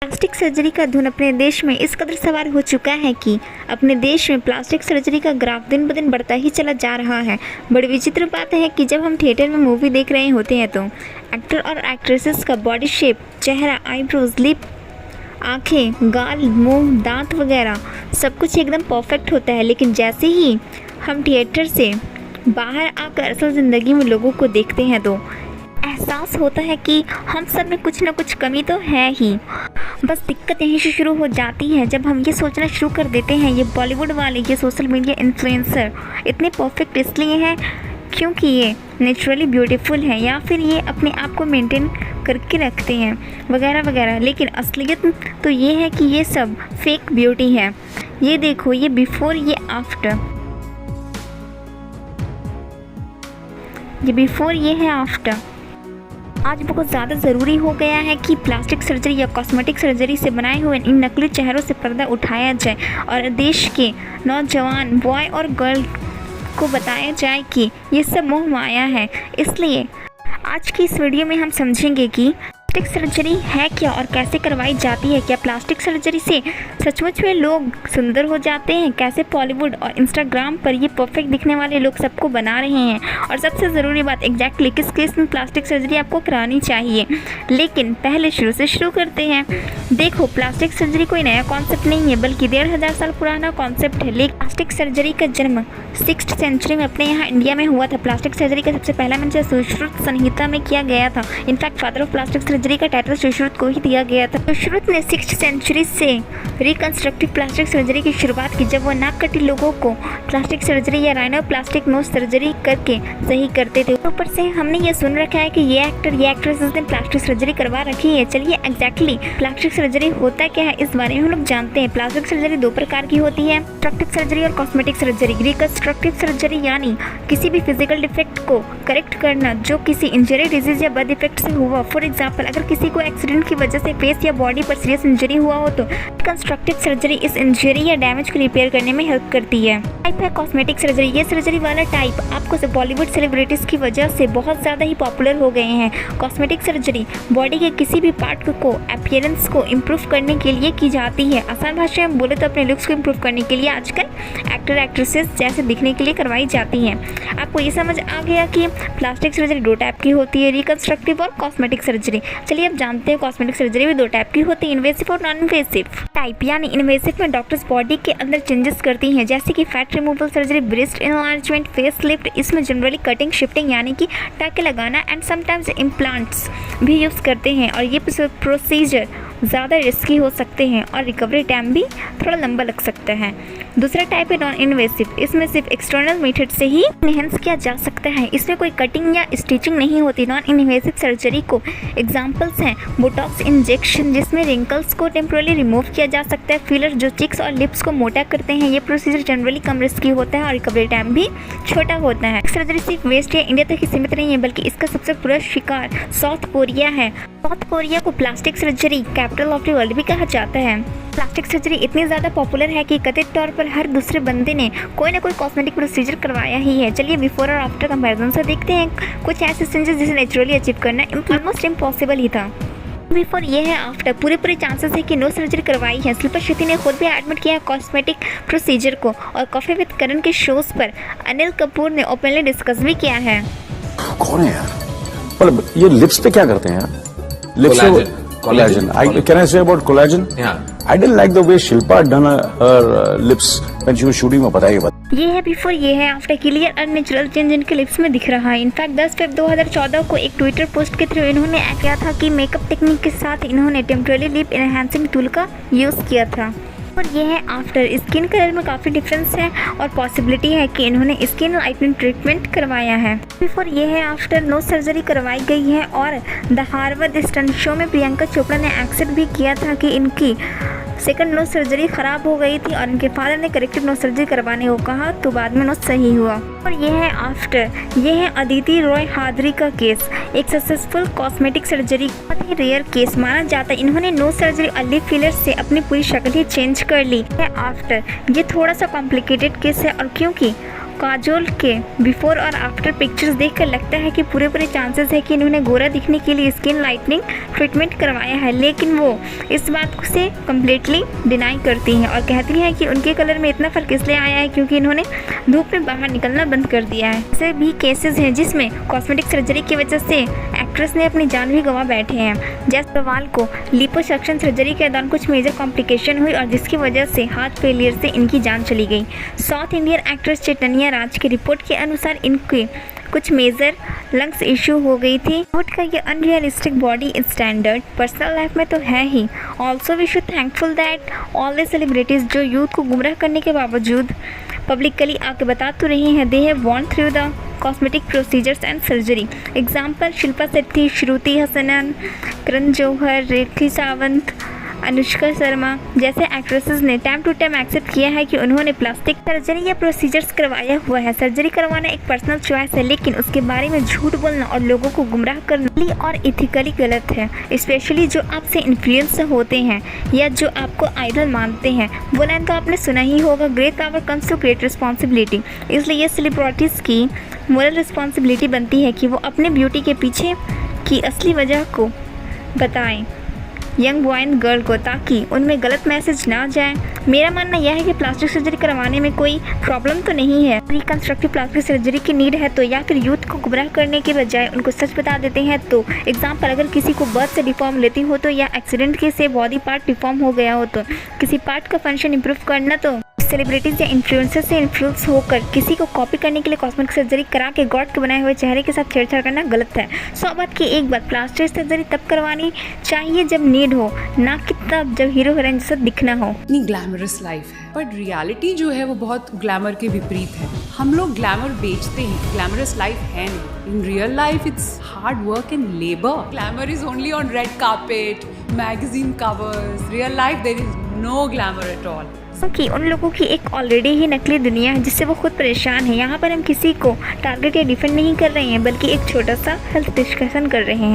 Plastic surgery का धुन अपने देश में इस कदर सवार हो चुका है कि अपने देश में प्लास्टिक सर्जरी का ग्राफ दिन ब दिन बढ़ता ही चला जा रहा है। बड़ी विचित्र बात है कि जब हम थिएटर में मूवी देख रहे होते हैं तो एक्टर और एक्ट्रेसेस का बॉडी शेप, चेहरा, आईब्रोज, लिप, आँखें, गाल, मुंह, दांत वगैरह सब कुछ एकदम परफेक्ट होता है। लेकिन जैसे ही हम थिएटर से बाहर आकर असल ज़िंदगी में लोगों को देखते हैं तो एहसास होता है कि हम सब में कुछ ना कुछ कमी तो है ही। बस दिक्कत यहीं से शुरू हो जाती है जब हम ये सोचना शुरू कर देते हैं ये बॉलीवुड वाले, ये सोशल मीडिया इन्फ्लुएंसर इतने परफेक्ट इसलिए हैं क्योंकि ये नेचुरली ब्यूटीफुल है या फिर ये अपने आप को मेंटेन करके रखते हैं वगैरह वगैरह। लेकिन असलियत तो ये है कि ये सब फेक ब्यूटी है। ये देखो, ये बिफोर, ये आफ्टर, ये बिफोर, ये है आफ्टर। आज बहुत ज़्यादा ज़रूरी हो गया है कि प्लास्टिक सर्जरी या कॉस्मेटिक सर्जरी से बनाए हुए इन नकली चेहरों से पर्दा उठाया जाए और देश के नौजवान बॉय और गर्ल को बताया जाए कि ये सब मोह माया है। इसलिए आज की इस वीडियो में हम समझेंगे कि प्लास्टिक सर्जरी है क्या और कैसे करवाई जाती है। क्या प्लास्टिक सर्जरी से सचमुच में लोग सुंदर हो जाते हैं? कैसे बॉलीवुड और इंस्टाग्राम पर ये परफेक्ट दिखने वाले लोग सबको बना रहे हैं? और सबसे ज़रूरी बात, एग्जैक्टली किस केस में प्लास्टिक सर्जरी आपको करानी चाहिए। लेकिन पहले शुरू से शुरू करते हैं। देखो, प्लास्टिक सर्जरी कोई नया कॉन्सेप्ट नहीं है बल्कि 1500 साल पुराना कॉन्सेप्ट है। लेकिन प्लास्टिक सर्जरी का जन्म 6th सेंचुरी में अपने यहाँ इंडिया में हुआ था। प्लास्टिक सर्जरी का सबसे पहला मंचन सुश्रुत संहिता में किया गया था। In fact father of plastic surgery का टाइटल सुश्रुत को ही दिया गया था। सुश्रुत ने 6th सेंचुरी से रिकंस्ट्रक्टिव प्लास्टिक सर्जरी की शुरुआत की जब वो नाक कटी लोगों को प्लास्टिक सर्जरी या राइनोप्लास्टिक नोज सर्जरी करके सही करते थे। ऊपर से हमने ये सुन रखा है कि ये एक्टर, ये एक्ट्रेसेस ने प्लास्टिक सर्जरी करवा रखी है। चलिए एग्जैक्टली प्लास्टिक सर्जरी होता क्या है इस बारे में हम लोग जानते हैं। प्लास्टिक सर्जरी दो प्रकार की होती है, रिकंस्ट्रक्टिव सर्जरी और कॉस्मेटिक सर्जरी। रिकंस्ट्रक्टिव सर्जरी यानी किसी भी फिजिकल डिफेक्ट को करेक्ट करना जो किसी इंजरी, डिजीज या बर्थ डिफेक्ट से हुआ। फॉर एग्जाम्पल, अगर किसी को एक्सीडेंट की वजह से फेस या बॉडी पर सीरियस इंजरी हुआ हो तो रिकंस्ट्रक्टिव सर्जरी इस इंजरी या डैमेज को रिपेयर करने में हेल्प करती है। टाइप है कॉस्मेटिक सर्जरी। ये सर्जरी वाला टाइप आपको बॉलीवुड सेलिब्रिटीज की वजह से बहुत ज़्यादा ही पॉपुलर हो गए हैं। कॉस्मेटिक सर्जरी बॉडी के किसी भी पार्ट को अपीयरेंस को इम्प्रूव करने के लिए की जाती है। आसान भाषा में बोले तो अपने लुक्स को इम्प्रूव करने के लिए आजकल एक्टर एक्ट्रेसेस जैसे दिखने के लिए करवाई जाती हैं। आपको ये समझ आ गया कि प्लास्टिक सर्जरी दो टाइप की होती है, रिकंस्ट्रक्टिव और कॉस्मेटिक सर्जरी। चलिए अब जानते हैं कॉस्मेटिक सर्जरी भी दो टाइप की होती है, इन्वेसिव और नॉन इन्वेसिव टाइप। यानी इन्वेसिव में डॉक्टर्स बॉडी के अंदर चेंजेस करती हैं जैसे कि fat removal surgery, breast enlargement, face lift. इसमें जनरली कटिंग, शिफ्टिंग यानी कि टाँके लगाना एंड समटाइम्स इम्प्लांट्स भी यूज़ करते हैं और ये प्रोसीजर ज़्यादा रिस्की हो सकते हैं और रिकवरी टाइम भी थोड़ा लंबा लग सकता है। दूसरा टाइप है नॉन इन्वेसिव। इसमें सिर्फ एक्सटर्नल मेथड से ही एनहेंस किया जा सकता है। इसमें कोई कटिंग या स्टिचिंग नहीं होती। नॉन इन्वेसिव सर्जरी को एग्जांपल्स हैं बोटॉक्स इंजेक्शन जिसमें रिंकल्स को टेम्पोरली रिमूव किया जा सकता है, फिलर जो चिक्स और लिप्स को मोटा करते हैं। ये प्रोसीजर जनरली कम रिस्की होता है और रिकवरी टाइम भी छोटा होता है। सर्जरी सिर्फ वेस्ट या इंडिया तक ही सीमित नहीं है बल्कि इसका सबसे बुरा शिकार साउथ कोरिया है। साउथ कोरिया को plastic surgery capital of the world भी कहा जाता है। प्लास्टिक सर्जरी इतनी ज़्यादा पॉपुलर है कि कथित तौर पर हर दूसरे बंदे ने कोई ना कोई कॉस्मेटिक प्रोसीजर करवाया ही है। चलिए बिफोर और आफ्टर कंपैरिजन से देखते हैं कुछ ऐसे चेंजेस जिसे नेचुरली अचीव करना ऑलमोस्ट इम्पॉसिबल ही था। बिफोर ये है आफ्टर। पूरे चांसेस है कि नो सर्जरी करवाई है। शिल्पा शेट्टी ने खुद भी एडमिट किया कॉस्मेटिक प्रोसीजर को और कॉफी विद करण के शोज पर अनिल कपूर ने ओपनली डिस्कस भी किया है। कौन है यार? मतलब ये लिप्स पे क्या करते हैं यार? Lips collagen. Can I say about collagen? Yeah. I didn't like the way Shilpa had done her lips when she was shooting. मैं पता है ये बात। ये है बिफोर, ये है आफ्टर। क्लियर और नेचुरल चेंज इनके लिप्स में दिख रहा है। इनफैक्ट 10 फरवरी 2014 को एक ट्विटर पोस्ट के थ्रू इन्होंने किया था कि मेकअप टेक्निक के साथ इन्होंने टेम्पररी लिप एनहांसिंग टूल का यूज़ किया था। और ये है आफ्टर। स्किन कलर में काफ़ी डिफरेंस है और पॉसिबिलिटी है कि इन्होंने स्किन लाइटनिंग ट्रीटमेंट करवाया है। बिफोर ये है आफ्टर। नो सर्जरी करवाई गई है और द हार्वर्ड स्टंट शो में प्रियंका चोपड़ा ने एक्सेप्ट भी किया था कि इनकी सेकंड नो सर्जरी ख़राब हो गई थी और इनके फादर ने करेक्टिव नो सर्जरी करवाने को कहा तो बाद में नो सही हुआ। और ये है आफ्टर। ये है अदिति रॉय हादरी का केस, एक सक्सेसफुल कॉस्मेटिक सर्जरी, बहुत ही रेयर केस माना जाता है। इन्होंने नो सर्जरी और लिप फिलर से अपनी पूरी शक्ल ही चेंज कर ली है आफ्टर। ये थोड़ा सा कॉम्प्लिकेटेड केस है और क्योंकि काजोल के बिफोर और आफ्टर पिक्चर्स देखकर लगता है कि पूरे चांसेस है कि इन्होंने गोरा दिखने के लिए स्किन लाइटनिंग ट्रीटमेंट करवाया है, लेकिन वो इस बात से कम्प्लीटली डिनाई करती हैं और कहती हैं कि उनके कलर में इतना फ़र्क इसलिए आया है क्योंकि इन्होंने धूप में बाहर निकलना बंद कर दिया है। ऐसे भी केसेस हैं जिसमें कॉस्मेटिक सर्जरी की वजह से एक्ट्रेस ने अपनी जान भी गंवा बैठे हैं। जैसे सवाल को लिपोसक्शन सर्जरी के दौरान कुछ मेजर कॉम्प्लिकेशन हुई और जिसकी वजह से हार्ट फेलियर से इनकी जान चली गई। साउथ इंडियन एक्ट्रेस चैतन्या राज की रिपोर्ट के अनुसार इनके कुछ मेजर लंग्स इशू हो गई थी। बॉलीवुड का ये unrealistic body standard personal life में तो है ही। Also we should thankful that all the celebrities जो यूथ को गुमराह करने के बावजूद पब्लिकली आके बता तो रही हैं they have gone through the cosmetic procedures and surgery. Example Shilpa Shetty, Shruti Haasan, Karan Johar, Rakhi Sawant, Anushka Sharma जैसे एक्ट्रेसेस ने टाइम टू टाइम एक्सेप्ट किया है कि उन्होंने प्लास्टिक सर्जरी या प्रोसीजर्स करवाया हुआ है। सर्जरी करवाना एक पर्सनल चॉइस है, लेकिन उसके बारे में झूठ बोलना और लोगों को गुमराह करना और इथिकली गलत है। स्पेशली जो आपसे इन्फ्लुएंस होते हैं या जो आपको आइडल मानते हैं। वो लाइन तो आपने सुना ही होगा, great power comes to great responsibility. इसलिए ये सेलिब्रिटीज़ की मोरल रिस्पॉन्सिबिलिटी बनती है कि वो अपने ब्यूटी के पीछे की असली वजह को बताएं यंग बॉय एंड गर्ल को, ताकि उनमें गलत मैसेज ना जाए। मेरा मानना यह है कि प्लास्टिक सर्जरी करवाने में कोई प्रॉब्लम तो नहीं है। रिकंस्ट्रक्टिव प्लास्टिक सर्जरी की नीड है तो या फिर यूथ को गुमराह करने के बजाय उनको सच बता देते हैं। तो एग्जाम्पल, अगर किसी को बर्थ से डिफॉर्म लेती हो तो या एक्सीडेंट के से बॉडी पार्ट डिफॉर्म हो गया हो तो किसी पार्ट का फंक्शन इंप्रूव करना, तो सेलिब्रिटीज़ या इन्फ्लुएंसर से इन्फ्लुएंस होकर किसी को कॉपी करने के लिए कॉस्मेटिक सर्जरी करा के गॉड के बनाए हुए चेहरे के साथ छेड़छाड़ करना गलत है। सौ बात की एक बात, प्लास्टिक सर्जरी तब करवानी चाहिए जब नीड हो, ना कि तब जब हीरो हीरोइन जैसा दिखना हो। इतनी ग्लैमरस लाइफ है, बट रियलिटी जो है वो बहुत ग्लैमर के विपरीत है। हम लोग ग्लैमर बेचते हैं, ग्लैमरस लाइफ है नहीं। In real life it's hard work and labour. Glamour is only on red carpet, magazine covers. Real life there is no glamour at all. कि उन लोगों की एक ऑलरेडी ही नकली दुनिया है जिससे वो खुद परेशान है। यहाँ पर हम किसी को टारगेट या डिफेंड नहीं कर रहे हैं, बल्कि एक छोटा सा हेल्थ डिस्कशन कर रहे हैं।